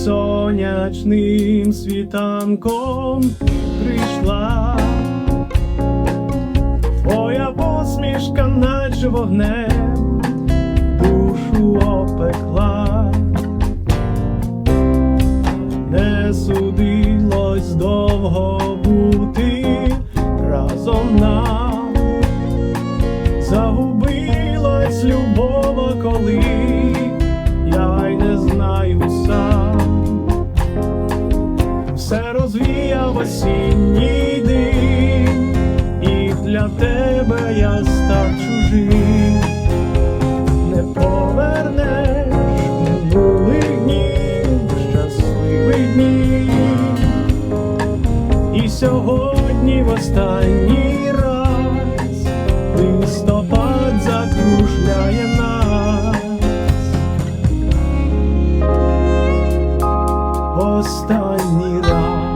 сонячним світанком прийшла. Твоя посмішка, наче вогнем, душу опекла. Не судилось довго бути разом нам, загубилась любов, коли я й не знаю сам. Все розвіяв осінній дим, і для тебе я став чужим. Не повернеш минулих днів, щасливих днів. І сьогодні в останній раз листопад закружляє нас. В останній раз.